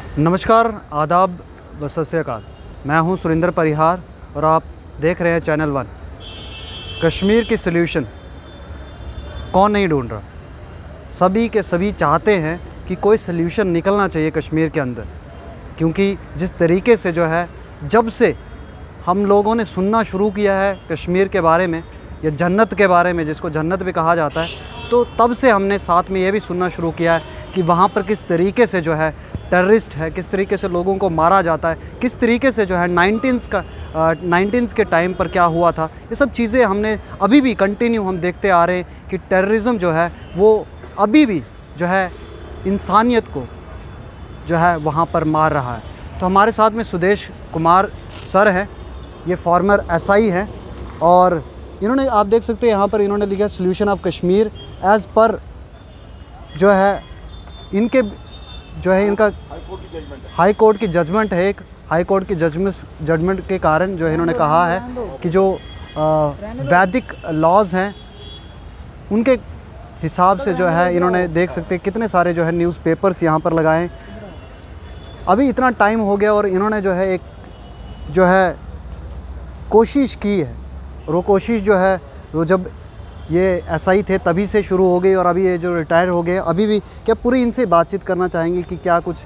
नमस्कार, आदाब व सत श्री अकाल। मैं हूं सुरेंद्र परिहार और आप देख रहे हैं चैनल वन। कश्मीर की सल्यूशन कौन नहीं ढूंढ रहा, सभी के सभी चाहते हैं कि कोई सल्यूशन निकलना चाहिए कश्मीर के अंदर, क्योंकि जिस तरीके से जो है जब से हम लोगों ने सुनना शुरू किया है कश्मीर के बारे में या जन्नत के बारे में, जिसको जन्नत भी कहा जाता है, तो तब से हमने साथ में ये भी सुनना शुरू किया है कि वहाँ पर किस तरीके से जो है टेररिस्ट है, किस तरीके से लोगों को मारा जाता है, किस तरीके से जो है 19s के टाइम पर क्या हुआ था। ये सब चीज़ें हमने अभी भी कंटिन्यू हम देखते आ रहे हैं कि टेररिज्म जो है वो अभी भी जो है इंसानियत को जो है वहाँ पर मार रहा है। तो हमारे साथ में सुदेश कुमार सर हैं, ये फॉर्मर एसआई हैं और इन्होंने, आप देख सकते हैं यहाँ पर इन्होंने लिखा solution of Kashmir as per जो है इनके जो है इनका हाई कोर्ट की जजमेंट है। एक हाई कोर्ट की जजमेंट के कारण जो है इन्होंने कहा है कि जो वैदिक लॉज हैं उनके हिसाब से जो है इन्होंने, देख सकते हैं कितने सारे जो है न्यूज़पेपर्स यहाँ पर लगाए। अभी इतना टाइम हो गया और इन्होंने जो है एक जो है कोशिश की है, और वो कोशिश जो है वो जब ये एसआई थे तभी से शुरू हो गई और अभी ये जो रिटायर हो गए अभी भी क्या पूरी इनसे बातचीत करना चाहेंगे कि क्या कुछ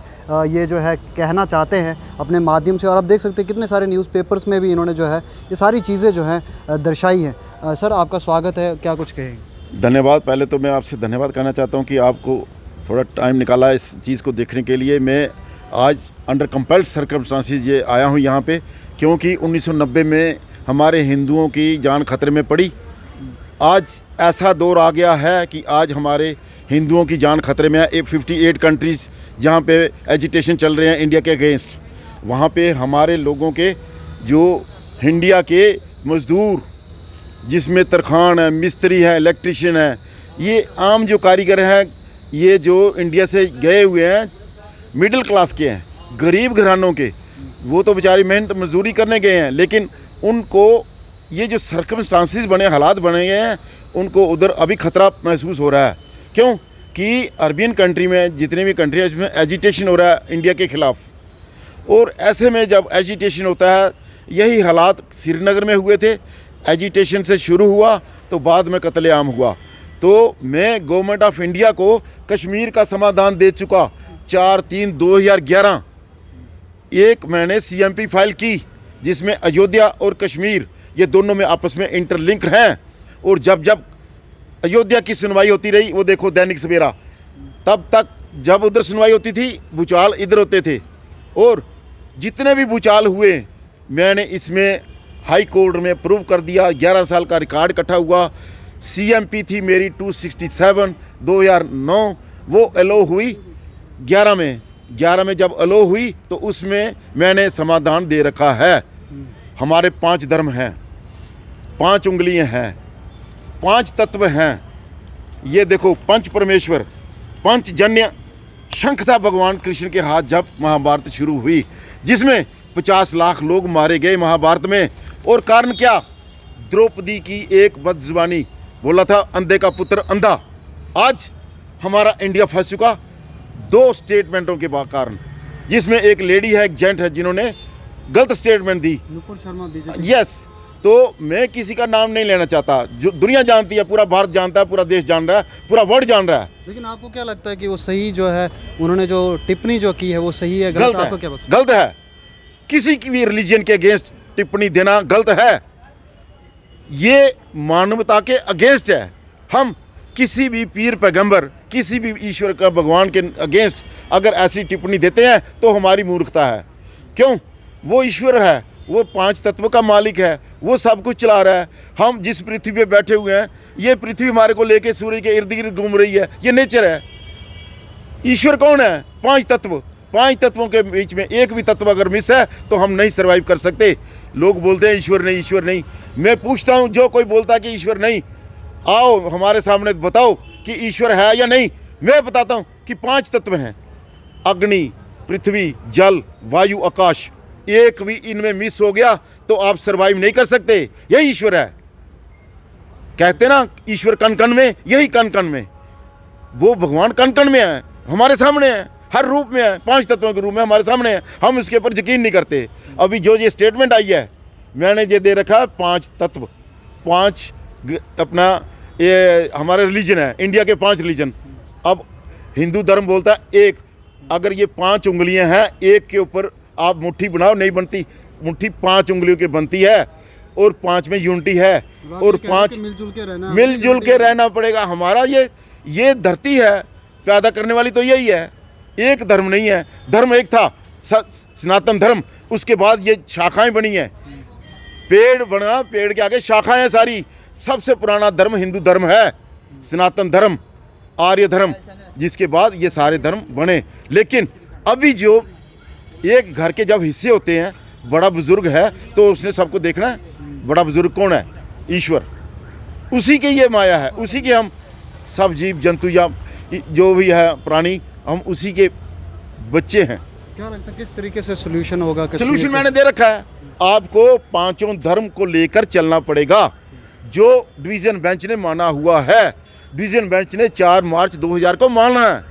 ये जो है कहना चाहते हैं अपने माध्यम से। और आप देख सकते हैं कितने सारे न्यूज़पेपर्स में भी इन्होंने जो है ये सारी चीज़ें जो हैं दर्शाई हैं। सर, आपका स्वागत है, क्या कुछ कहेंगे? धन्यवाद। पहले तो मैं आपसे धन्यवाद करना चाहता हूं कि आपको थोड़ा टाइम निकाला इस चीज़ को देखने के लिए। मैं आज अंडर कंपल्ड सर्कमस्टांसिस ये आया हूं यहाँ पे, क्योंकि 1990 में हमारे हिंदुओं की जान खतरे में पड़ी। आज ऐसा दौर आ गया है कि आज हमारे हिंदुओं की जान खतरे में है। 58 कंट्रीज़ जहाँ पे एजिटेशन चल रहे हैं इंडिया के अगेंस्ट, वहाँ पे हमारे लोगों के जो इंडिया के मज़दूर, जिसमें तरखान है, मिस्त्री है, इलेक्ट्रिशियन है, ये आम जो कारीगर हैं, ये जो इंडिया से गए हुए हैं, मिडिल क्लास के हैं, गरीब घरानों के, वो तो बेचारी मेहनत मजदूरी करने गए हैं, लेकिन उनको ये जो सर्कमस्टांसिस बने, हालात बने गए हैं, उनको उधर अभी ख़तरा महसूस हो रहा है। क्यों कि अरबियन कंट्री में जितने भी कंट्री है उसमें एजिटेशन हो रहा है इंडिया के ख़िलाफ़। और ऐसे में जब एजिटेशन होता है, यही हालात श्रीनगर में हुए थे। एजिटेशन से शुरू हुआ तो बाद में कत्लेआम हुआ। तो मैं गवर्नमेंट ऑफ इंडिया को कश्मीर का समाधान दे चुका। 4/3/2011 एक मैंने CMP फाइल की, जिसमें अयोध्या और कश्मीर ये दोनों में आपस में इंटरलिंक हैं। और जब जब अयोध्या की सुनवाई होती रही, वो देखो दैनिक सवेरा, तब तक जब उधर सुनवाई होती थी भूचाल इधर होते थे। और जितने भी भूचाल हुए मैंने इसमें हाई कोर्ट में प्रूव कर दिया। 11 साल का रिकॉर्ड इकट्ठा हुआ। CMP थी मेरी 267 2009, वो अलो हुई 11 में जब अलो हुई तो उसमें मैंने समाधान दे रखा है। हमारे 5 धर्म हैं, 5 उंगलियां हैं, 5 तत्व हैं। ये देखो पंच परमेश्वर, पंचजन्य शंख था भगवान कृष्ण के हाथ जब महाभारत शुरू हुई, जिसमें 50 लाख लोग मारे गए महाभारत में। और कारण क्या? द्रौपदी की एक बदजुबानी, बोला था अंधे का पुत्र अंधा। आज हमारा इंडिया फंस चुका 2 स्टेटमेंटों के कारण, जिसमें एक लेडी है, एक जेंट है, जिन्होंने गलत स्टेटमेंट दी। नुपुर शर्मा बीजेपी। यस, तो मैं किसी का नाम नहीं लेना चाहता। जो दुनिया जानती है, पूरा भारत जानता है, पूरा देश जान रहा है, पूरा वर्ल्ड जान रहा है। लेकिन आपको क्या लगता है कि वो सही जो है, उन्होंने जो टिप्पणी जो की है वो सही है, गलत आपको है? क्या लगता गलत है। किसी की भी रिलीजन के अगेंस्ट टिप्पणी देना गलत है। ये मानवता के अगेंस्ट है। हम किसी भी पीर पैगंबर, किसी भी ईश्वर का, भगवान के अगेंस्ट अगर ऐसी टिप्पणी देते हैं तो हमारी मूर्खता है। क्यों? वो ईश्वर है, वो 5 तत्व का मालिक है, वो सब कुछ चला रहा है। हम जिस पृथ्वी पे बैठे हुए हैं, ये पृथ्वी हमारे को लेके सूर्य के इर्द गिर्द घूम रही है, ये नेचर है। ईश्वर कौन है? 5 तत्व। 5 तत्वों के बीच में एक भी तत्व अगर मिस है तो हम नहीं सर्वाइव कर सकते। लोग बोलते हैं ईश्वर नहीं, ईश्वर नहीं। मैं पूछता हूँ, जो कोई बोलता है कि ईश्वर नहीं, आओ हमारे सामने बताओ कि ईश्वर है या नहीं। मैं बताता हूँ कि 5 तत्व हैं, अग्नि, पृथ्वी, जल, वायु, आकाश। एक भी इनमें मिस हो गया तो आप सरवाइव नहीं कर सकते। यही ईश्वर है। कहते ना ईश्वर कण कण में, यही कण कण में, वो भगवान कण कण में है, हमारे सामने है। हर रूप में है, 5 तत्वों के रूप में हमारे सामने है, हम इसके ऊपर यकीन नहीं करते। अभी जो ये स्टेटमेंट आई है, मैंने ये दे रखा है 5 तत्व, 5 अपना ये हमारा रिलीजन है, इंडिया के 5 रिलीजन। अब हिंदू धर्म बोलता है एक, अगर ये 5 उंगलियां हैं, एक के ऊपर आप मुट्ठी बनाओ, नहीं बनती मुट्ठी, 5 उंगलियों की बनती है, और 5 में यूनिटी है, और 5 मिलजुल के रहना पड़ेगा। हमारा ये धरती है पैदा करने वाली, तो यही है, एक धर्म नहीं है। धर्म एक था सनातन धर्म, उसके बाद ये शाखाएं बनी हैं, पेड़ बना, पेड़ के आगे शाखाएं हैं सारी। सबसे पुराना धर्म हिंदू धर्म है, सनातन धर्म, आर्य धर्म, जिसके बाद ये सारे धर्म बने। लेकिन अभी जो एक घर के जब हिस्से होते हैं, बड़ा बुजुर्ग है तो उसने सबको देखना है। बड़ा बुजुर्ग कौन है? ईश्वर, उसी की ये माया है, उसी के हम सब जीव जंतु या जो भी है प्राणी, हम उसी के बच्चे हैं। क्या लगता है किस तरीके से सोल्यूशन होगा? सोल्यूशन मैंने दे रखा है, आपको 5 धर्म को लेकर चलना पड़ेगा, जो डिवीज़न बेंच ने माना हुआ है। डिवीज़न बेंच ने 4 मार्च 2000 को माना है,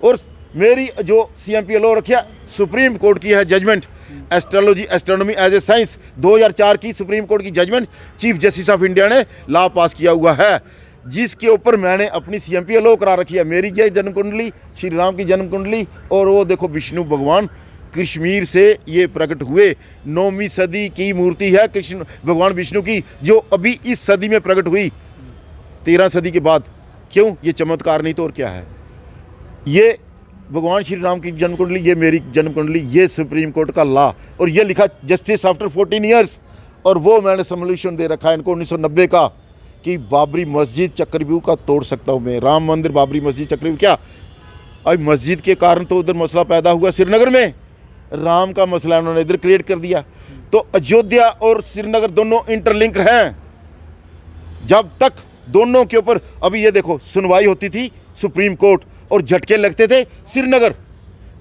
और मेरी जो CMPLO रखा सुप्रीम कोर्ट की है judgement, astronomy as a science 2004 की सुप्रीम कोर्ट की judgement, Chief Justice of India ने लॉ पास किया हुआ है, जिसके ऊपर मैंने अपनी CMPLO करा रखी है। मेरी ये जन्म कुंडली, श्री राम की जन्म कुंडली, और वो देखो विष्णु भगवान कश्मीर से ये प्रकट हुए, 9वीं सदी की मूर्ति है कृष्ण भगवान विष्णु की, जो अभी इस सदी में प्रकट हुई, 13 सदी के बाद। क्यों? ये चमत्कार नहीं तो और क्या है? ये भगवान श्री राम की जन्म कुंडली, ये मेरी जन्म कुंडली, ये सुप्रीम कोर्ट का लॉ, और ये लिखा जस्टिस आफ्टर 14 ईयर्स। और वो मैंने सोल्यूशन दे रखा है इनको 1990 का, कि बाबरी मस्जिद चक्रव्यूह का तोड़ सकता हूँ मैं। राम मंदिर, बाबरी मस्जिद चक्रव्यूह, क्या अब मस्जिद के कारण तो उधर मसला पैदा हुआ, श्रीनगर में राम का मसला उन्होंने इधर क्रिएट कर दिया। तो अयोध्या और श्रीनगर दोनों इंटरलिंक हैं। जब तक दोनों के ऊपर, अभी ये देखो सुनवाई होती थी सुप्रीम कोर्ट और झटके लगते थे श्रीनगर,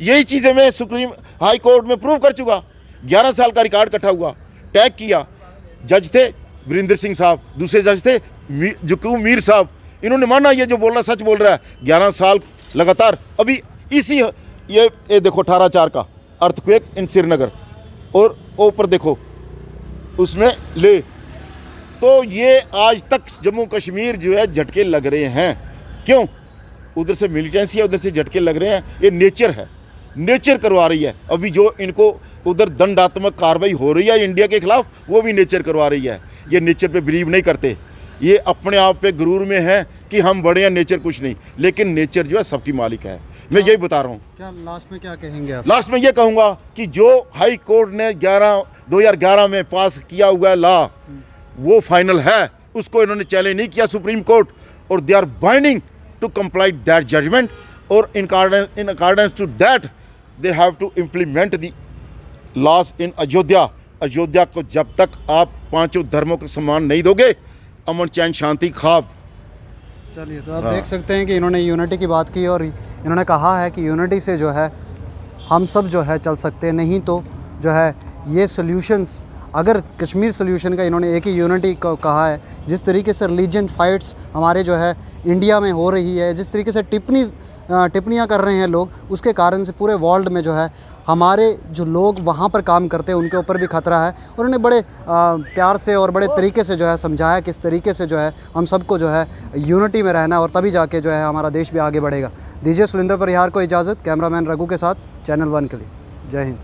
यही चीज़ें मैं सुप्रीम हाई कोर्ट में प्रूव कर चुका। 11 साल का रिकॉर्ड इकट्ठा हुआ, टैग किया। जज थे वीरेंद्र सिंह साहब, दूसरे जज थे जुकू मीर साहब, इन्होंने माना ये जो बोल रहा सच बोल रहा है। 11 साल लगातार। अभी इसी ये देखो 18/4 का अर्थक्वेक इन श्रीनगर, और ऊपर देखो उसमें ले, तो ये आज तक जम्मू कश्मीर जो है झटके लग रहे हैं। क्यों? उधर से मिलिटेंसी है, उधर से झटके लग रहे हैं। ये नेचर है, नेचर करवा रही है। अभी जो इनको उधर दंडात्मक कार्रवाई हो रही है इंडिया के खिलाफ, वो भी नेचर करवा रही है। ये नेचर पे बिलीव नहीं करते, ये अपने आप पे गुरूर में है कि हम बड़े हैं, नेचर कुछ नहीं। लेकिन नेचर जो है सबकी मालिक है, मैं यही बता रहा हूँ। क्या लास्ट में क्या कहेंगे आप? लास्ट में ये कहूँगा कि जो हाई कोर्ट ने 2011 में पास किया हुआ लॉ, वो फाइनल है, उसको इन्होंने चैलेंज नहीं किया सुप्रीम कोर्ट, और they are binding to comply that judgment, और in accordance to that they have to implement the laws in Ayodhya. Ayodhya को जब तक आप 5 धर्मों को सम्मान नहीं दोगे, अमन चैन शांति ख्वाब। चलिए, तो आप देख सकते हैं कि इन्होंने यूनिटी की बात की, और इन्होंने कहा है कि यूनिटी से जो है हम सब जो है चल सकते हैं, नहीं तो जो है ये सोल्यूशंस, अगर कश्मीर सोल्यूशन का इन्होंने एक ही यूनिटी को कहा है। जिस तरीके से रिलीजन फाइट्स हमारे जो है इंडिया में हो रही है, जिस तरीके से टिप्पणियाँ कर रहे हैं लोग, उसके कारण से पूरे वर्ल्ड में जो है हमारे जो लोग वहाँ पर काम करते हैं उनके ऊपर भी खतरा है। और उन्हें बड़े प्यार से और बड़े तरीके से जो है समझाया किस तरीके से जो है हम सबको जो है यूनिटी में रहना है, और तभी जाके जो है हमारा देश भी आगे बढ़ेगा। दीजिए सुरेंद्र परिहार को इजाज़त, कैमरामैन रघु के साथ, चैनल 1 के लिए। जय हिंद।